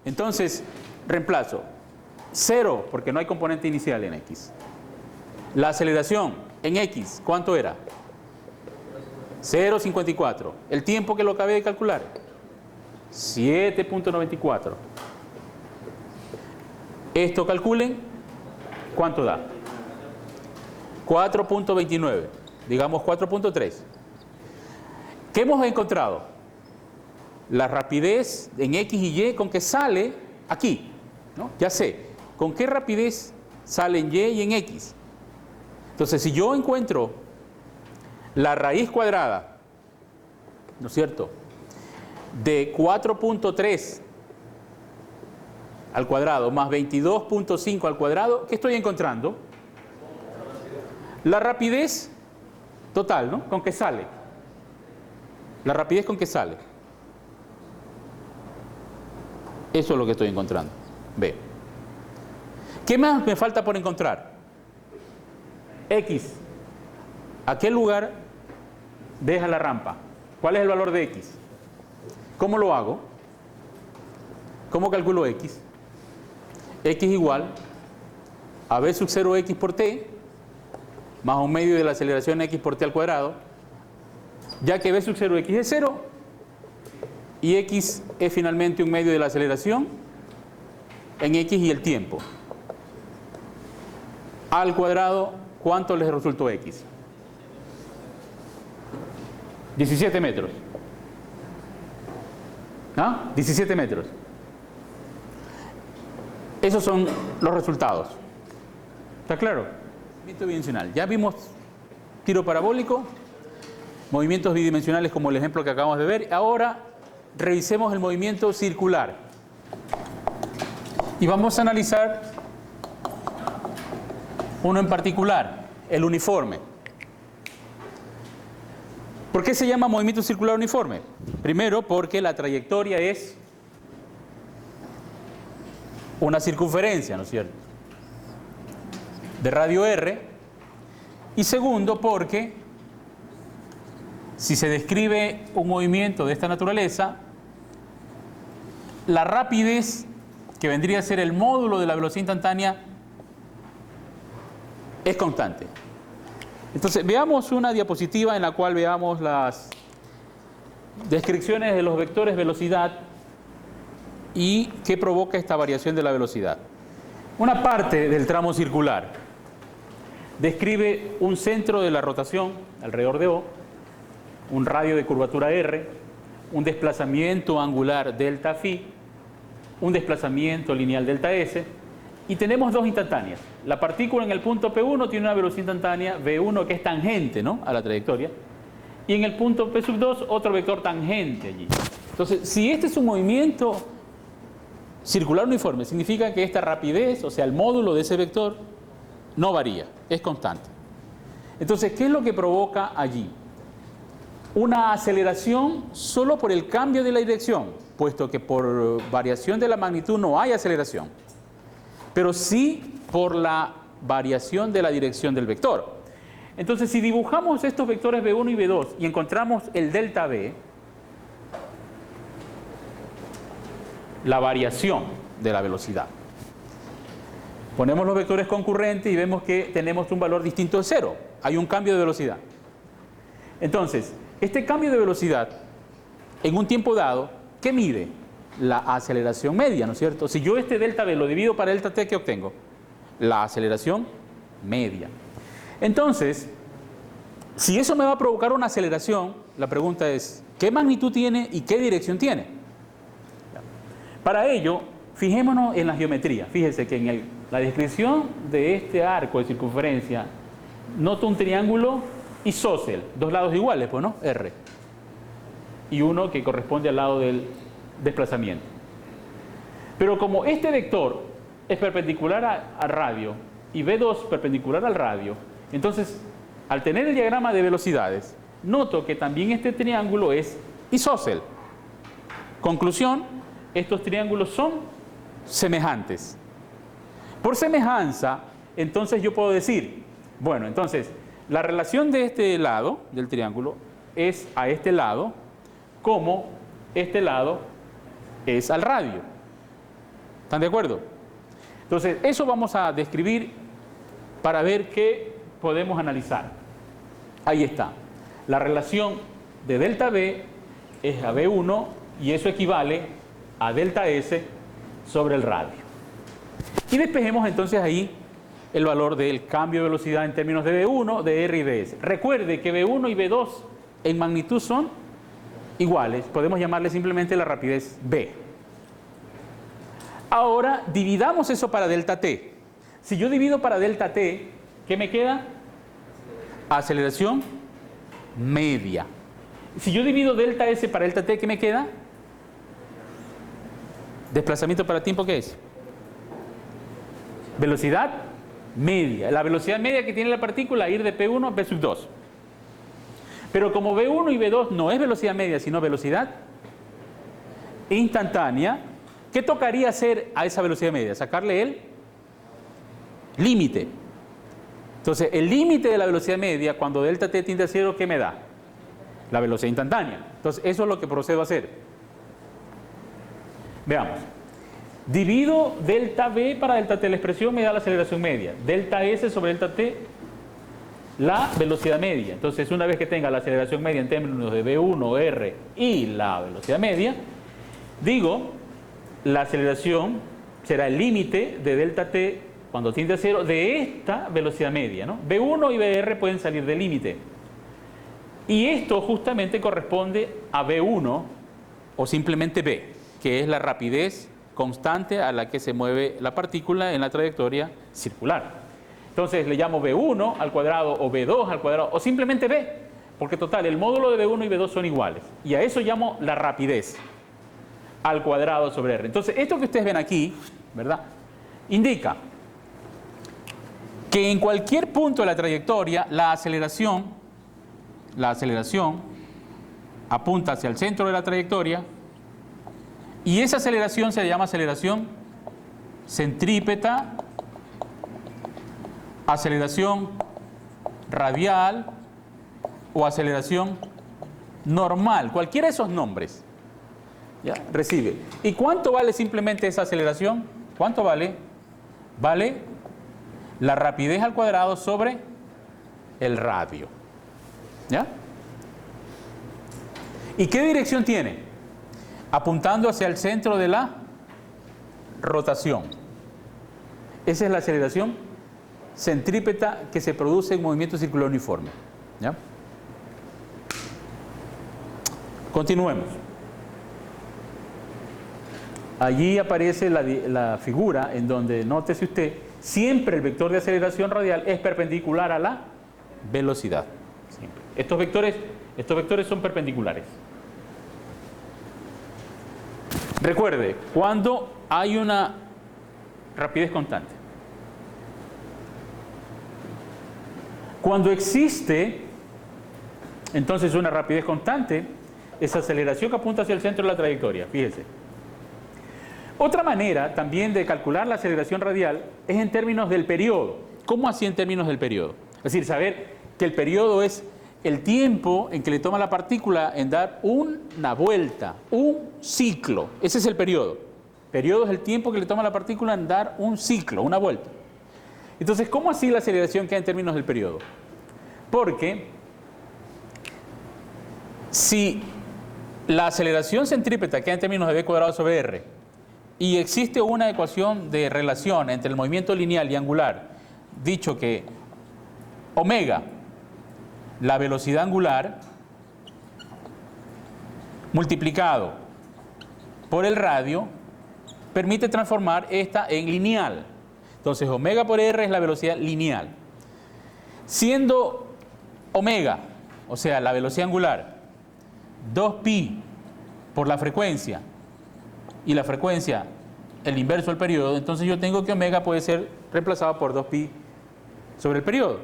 Entonces, reemplazo 0, porque no hay componente inicial en x. La aceleración en x, ¿cuánto era? 0,54. El tiempo que lo acabé de calcular, 7.94. Esto calculen, ¿cuánto da? 4.29, digamos 4.3. ¿Qué hemos encontrado? La rapidez en X y Y con que sale aquí, ¿no? Ya sé, ¿con qué rapidez sale en Y y en X? Entonces, si yo encuentro la raíz cuadrada, ¿no es cierto?, de 4.3 al cuadrado más 22.5 al cuadrado, ¿qué estoy encontrando? La rapidez total, ¿no? Con que sale. La rapidez con que sale. Eso es lo que estoy encontrando. B. ¿Qué más me falta por encontrar? X. ¿A qué lugar deja la rampa? ¿Cuál es el valor de X? ¿Cómo lo hago? ¿Cómo calculo X? X igual a B sub 0x por t más un medio de la aceleración x por t al cuadrado, ya que B sub 0x es 0 y x es finalmente un medio de la aceleración en x y el tiempo. Al cuadrado, ¿cuánto les resultó x? 17 metros. ¿Ah? 17 metros. Esos son los resultados. ¿Está claro? Movimiento bidimensional. Ya vimos tiro parabólico, movimientos bidimensionales como el ejemplo que acabamos de ver. Ahora revisemos el movimiento circular. Y vamos a analizar uno en particular, el uniforme. ¿Por qué se llama movimiento circular uniforme? Primero, porque la trayectoria es una circunferencia, ¿no es cierto?, de radio r. Y segundo, porque si se describe un movimiento de esta naturaleza, la rapidez, que vendría a ser el módulo de la velocidad instantánea, es constante. Entonces, veamos una diapositiva en la cual veamos las descripciones de los vectores velocidad y qué provoca esta variación de la velocidad. Una parte del tramo circular describe un centro de la rotación alrededor de O, un radio de curvatura R, un desplazamiento angular delta phi, un desplazamiento lineal delta s, y tenemos dos instantáneas. La partícula en el punto P1 tiene una velocidad instantánea V1 que es tangente, ¿no?, a la trayectoria, y en el punto P sub 2 otro vector tangente allí. Entonces, si este es un movimiento circular uniforme, significa que esta rapidez, o sea, el módulo de ese vector, no varía, es constante. Entonces, ¿qué es lo que provoca allí? Una aceleración solo por el cambio de la dirección, puesto que por variación de la magnitud no hay aceleración, pero sí por la variación de la dirección del vector. Entonces, si dibujamos estos vectores V1 y V2 y encontramos el delta V, la variación de la velocidad, ponemos los vectores concurrentes y vemos que tenemos un valor distinto de 0. Hay un cambio de velocidad. Entonces, este cambio de velocidad en un tiempo dado, ¿qué mide? La aceleración media, ¿no es cierto? Si yo este delta V lo divido para delta t, ¿qué obtengo? La aceleración media. Entonces, si eso me va a provocar una aceleración, la pregunta es, ¿qué magnitud tiene y qué dirección tiene? Para ello, fijémonos en la geometría. Fíjese que en la descripción de este arco de circunferencia, noto un triángulo isósceles, dos lados iguales, pues, ¿no? R. Y uno que corresponde al lado del desplazamiento. Pero como este vector es perpendicular al radio y V2 perpendicular al radio, entonces, al tener el diagrama de velocidades, noto que también este triángulo es isósceles. Conclusión, estos triángulos son semejantes. Por semejanza, entonces yo puedo decir, bueno, entonces, la relación de este lado del triángulo es a este lado, como este lado es al radio. ¿Están de acuerdo? Entonces, eso vamos a describir para ver qué podemos analizar. Ahí está. La relación de delta V es a V1 y eso equivale a delta S sobre el radio. Y despejemos entonces ahí el valor del cambio de velocidad en términos de V1, de R y de S. Recuerde que V1 y V2 en magnitud son iguales. Podemos llamarle simplemente la rapidez V. Ahora dividamos eso para delta T. Si yo divido para delta T, ¿qué me queda? Aceleración media. Si yo divido delta S para delta T, ¿qué me queda? Desplazamiento para tiempo, ¿qué es? Velocidad media. La velocidad media que tiene la partícula ir de P1 a P sub 2. Pero como V1 y V2 no es velocidad media, sino velocidad instantánea, ¿qué tocaría hacer a esa velocidad media? Sacarle el límite. Entonces, el límite de la velocidad media, cuando delta T tiende a 0, ¿qué me da? La velocidad instantánea. Entonces, eso es lo que procedo a hacer. Veamos. Divido delta V para delta T. La expresión me da la aceleración media. Delta S sobre delta T, la velocidad media. Entonces, una vez que tenga la aceleración media en términos de V1, R y la velocidad media, digo, la aceleración será el límite de delta T cuando tiende a 0 de esta velocidad media, ¿no? V1 y VR pueden salir del límite. Y esto justamente corresponde a V1 o simplemente V, que es la rapidez constante a la que se mueve la partícula en la trayectoria circular. Entonces le llamo V1 al cuadrado o V2 al cuadrado o simplemente V, porque total, el módulo de V1 y V2 son iguales. Y a eso llamo la rapidez al cuadrado sobre R. Entonces, esto que ustedes ven aquí, ¿verdad? Indica que en cualquier punto de la trayectoria, la aceleración apunta hacia el centro de la trayectoria y esa aceleración se llama aceleración centrípeta, aceleración radial o aceleración normal, cualquiera de esos nombres. ¿Ya? Recibe. ¿Y cuánto vale simplemente esa aceleración? ¿Cuánto vale? Vale la rapidez al cuadrado sobre el radio. ¿Ya? ¿Y qué dirección tiene? Apuntando hacia el centro de la rotación. Esa es la aceleración centrípeta que se produce en movimiento circular uniforme. ¿Ya? Continuemos. Allí aparece la figura en donde, nótese usted, siempre el vector de aceleración radial es perpendicular a la velocidad. Siempre. Estos vectores son perpendiculares. Recuerde, cuando hay una rapidez constante, cuando existe entonces una rapidez constante, esa aceleración que apunta hacia el centro de la trayectoria, fíjese. Otra manera también de calcular la aceleración radial es en términos del periodo. ¿Cómo así en términos del periodo? Es decir, saber que el periodo es el tiempo en que le toma la partícula en dar una vuelta, un ciclo. Ese es el periodo. Periodo es el tiempo que le toma la partícula en dar un ciclo, una vuelta. Entonces, ¿cómo así la aceleración queda en términos del periodo? Porque si la aceleración centrípeta queda en términos de v cuadrado sobre r y existe una ecuación de relación entre el movimiento lineal y angular, dicho que omega, la velocidad angular, multiplicado por el radio, permite transformar esta en lineal. Entonces, omega por r es la velocidad lineal. Siendo omega, o sea, la velocidad angular, 2pi por la frecuencia, y la frecuencia el inverso del periodo, entonces yo tengo que omega puede ser reemplazado por 2pi sobre el periodo.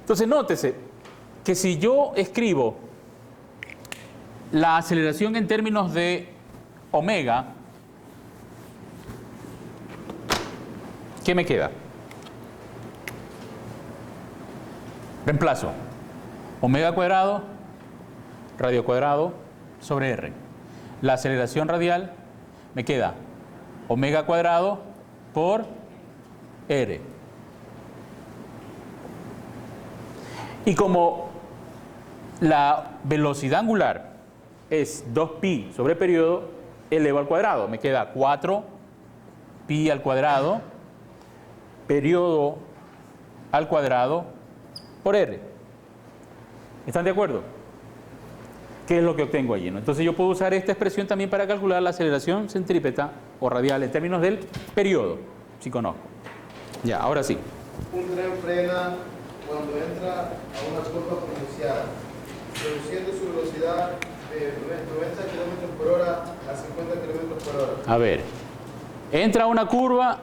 Entonces, nótese que si yo escribo la aceleración en términos de omega, ¿qué me queda? Reemplazo omega cuadrado, radio cuadrado sobre r. La aceleración radial me queda omega cuadrado por R. Y como la velocidad angular es 2pi sobre periodo, elevo al cuadrado. Me queda 4pi al cuadrado, periodo al cuadrado por R. ¿Están de acuerdo? ¿Qué es lo que obtengo allí, ¿no? Entonces yo puedo usar esta expresión también para calcular la aceleración centrípeta o radial en términos del periodo, si conozco. Ya, ahora sí. Un tren frena cuando entra a una curva pronunciada, reduciendo su velocidad de 90 km por hora a 50 km por hora. A ver, entra a una curva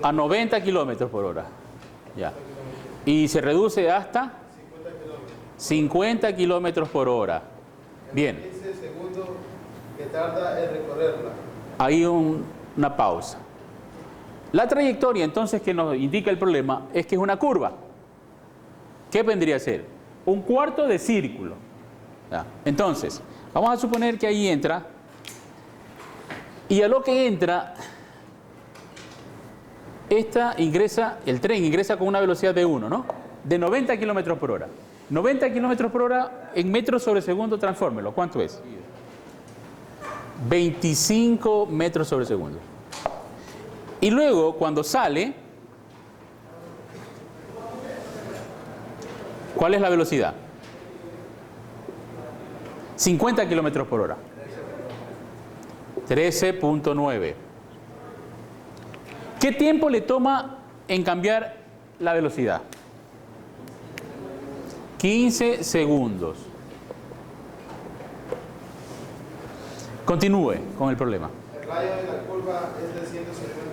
a 90 km por hora. Ya. Y se reduce hasta 50 km por hora. Bien. 15 segundos que tarda en recorrerla. Hay una pausa. La trayectoria entonces que nos indica el problema es que es una curva. ¿Qué vendría a ser? Un cuarto de círculo. ¿Ya? Entonces, vamos a suponer que ahí entra y a lo que entra, el tren ingresa con una velocidad de 1, ¿no? De 90 km por hora. 90 km por hora en metros sobre segundo, transfórmelo. ¿Cuánto es? 25 metros sobre segundo. Y luego, cuando sale, ¿cuál es la velocidad? 50 kilómetros por hora. 13.9. ¿Qué tiempo le toma en cambiar la velocidad? 15 segundos. Continúe con el problema. El radio de la curva es de 150